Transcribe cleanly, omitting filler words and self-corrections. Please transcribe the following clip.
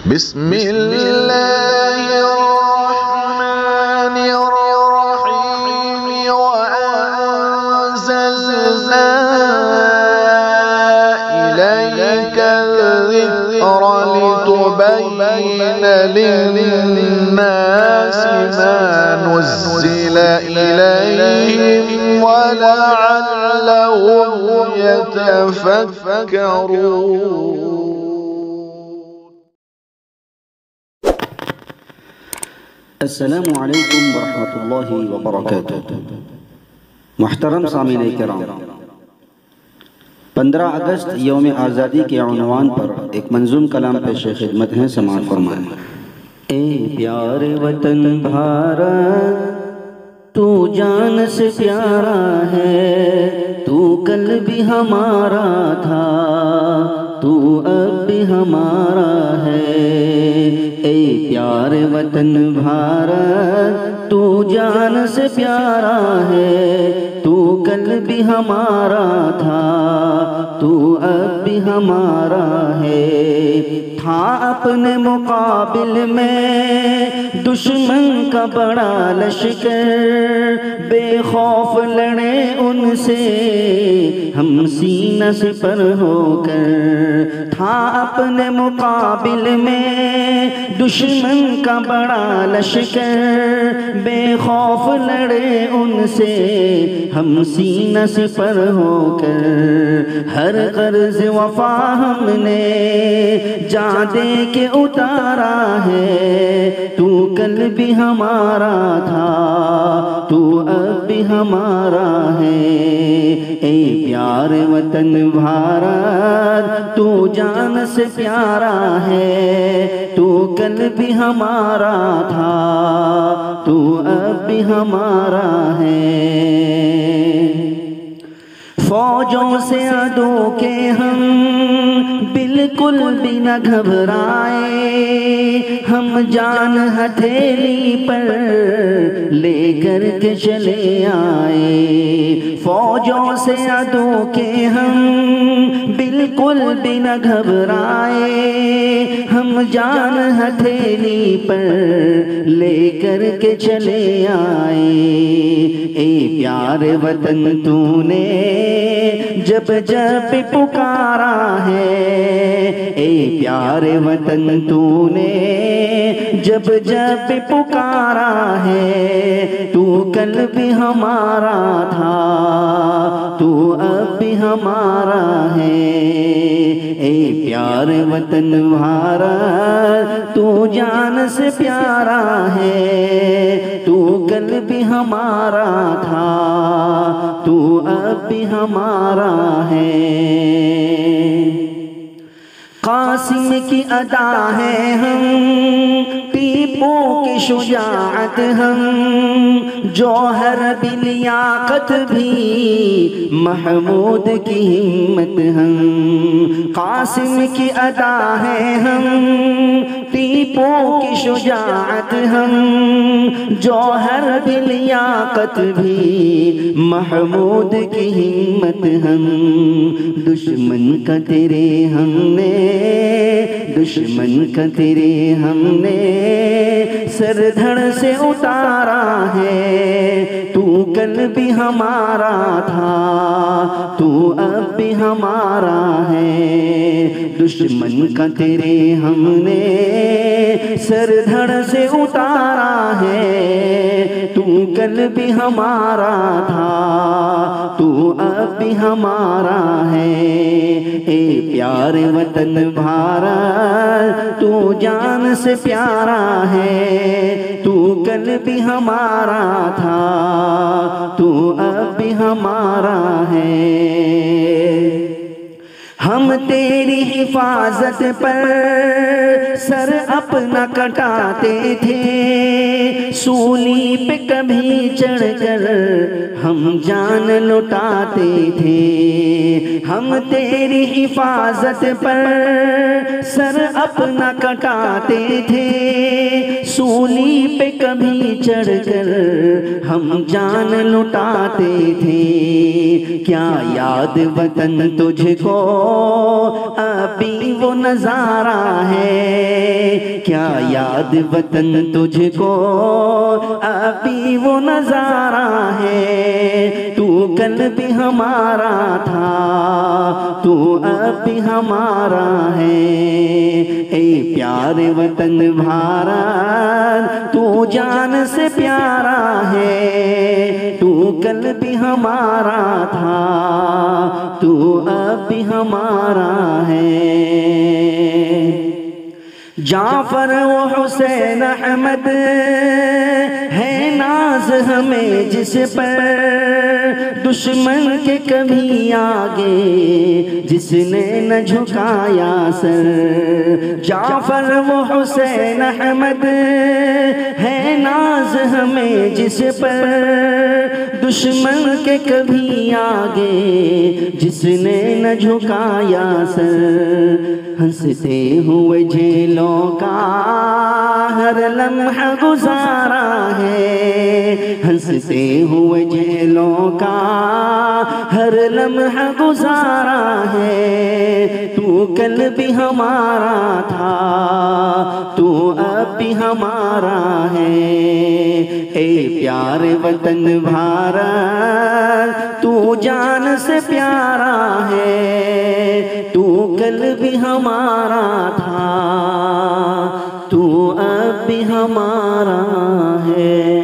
बिस्मिल्लाहिर्रहमानिर्रहीम व अंज़लना इलैका ज़िक्रा लितुबय्यिना लिन्नासि मा नुज़्ज़िला इलैहिम व लअल्लहुम यतफक्करून। अस्सलामु अलैकुम वरहमतुल्लाहि वबरकातुहू। मुहतरम सामीन किराम, 15 अगस्त यौम आज़ादी के उन्वान पर एक मंजूम कलाम पेश खिदमत है, समाअत फरमाएं। ए प्यारे वतन भारत, तू जान से प्यारा है, तू कल भी हमारा था, तू अब भी हमारा है। ए प्यारे वतन भारत, तू जान से प्यारा है, तू कल भी हमारा था, तू अब भी हमारा है। था अपने मुकाबिल में दुश्मन का बड़ा लश्कर, बेखौफ लड़े उनसे हम सीना से पर होकर। था अपने मुकाबिल में दुश्मन का बड़ा लश्कर, बेखौफ लड़े उनसे हम सीना से पर होकर। हर कर्ज वफा हमने जा दे के उतारा है, तू कल भी हमारा था, तू अब भी हमारा है। ए प्यारे वतन भारत, तू जान से प्यारा है, तू कल भी हमारा था, तू अब भी हमारा है। फौजों से अदो के हम बिल्कुल भी न घबराए, हम जान हथेली पर लेकर के चले आए। फौजों से अदो के हम बिल्कुल भी न घबराए, हम जान हथेली पर लेकर के चले आए। ए प्यारे वतन, तूने जब जब पुकारा है, ए प्यारे वतन, तूने जब जब पुकारा है, तू कल भी हमारा था, तू अब भी हमारा है। ए प्यारे वतन भारत, तू जान से प्यारा है, तू कल भी हमारा था, तू अब भी हमारा है। कासिम की अदा है हम, टीपू की शुजाअत हम, जौहर भी लियाकत भी, महमूद की हिम्मत हम। कासिम की अदा है हम, टीपू की शुजाअत हम, जौहर भी लियाकत भी, महमूद की हिम्मत हम। दुश्मन का तेरे हमने, दुश्मन का तेरे हमने सर धड़ से उतारा है, तू कल भी हमारा था, तू अब भी हमारा है। दुश्मन का तेरे हमने सर धड़ से उतारा है, तू कल भी हमारा था, तू अब भी हमारा है। ए प्यारे वतन भारत, तू जान से प्यारा है, तू कल भी हमारा था, तू अब भी हमारा है। हम तेरी हिफाजत पर सर अपना कटाते थे, सूली पे कभी चढ़कर हम जान लुटाते थे। हम तेरी हिफाजत पर सर अपना कटाते थे, सूली पे कभी चढ़कर हम जान लुटाते थे। क्या याद वतन तुझको अभी वो नजारा है, क्या याद वतन तुझको अभी वो नजारा है, तू कल भी हमारा था, तू अब भी हमारा है। ए प्यारे वतन भारत, तू जान से प्यारा है, तू कल भी हमारा था, तू अब भी हमारा है। जाफर व हुसैन अहमद है नाज हमें जिस पर, दुश्मन के कभी आगे जिसने न झुकाया सर। जाफर व हुसैन अहमद है नाज हमें जिस पर, दुश्मन के कभी आगे जिसने न झुकाया सर। हंसते हुए झेलों का हर लम्हा गुजारा है, हंसते हुए झेलों का हर लम्हा गुजारा है। तू कल भी हमारा था, तू अब भी हमारा है। ए प्यारे वतन भारत, तू जान से प्यारा है, तू कल भी हमारा था, तू अब भी हमारा है।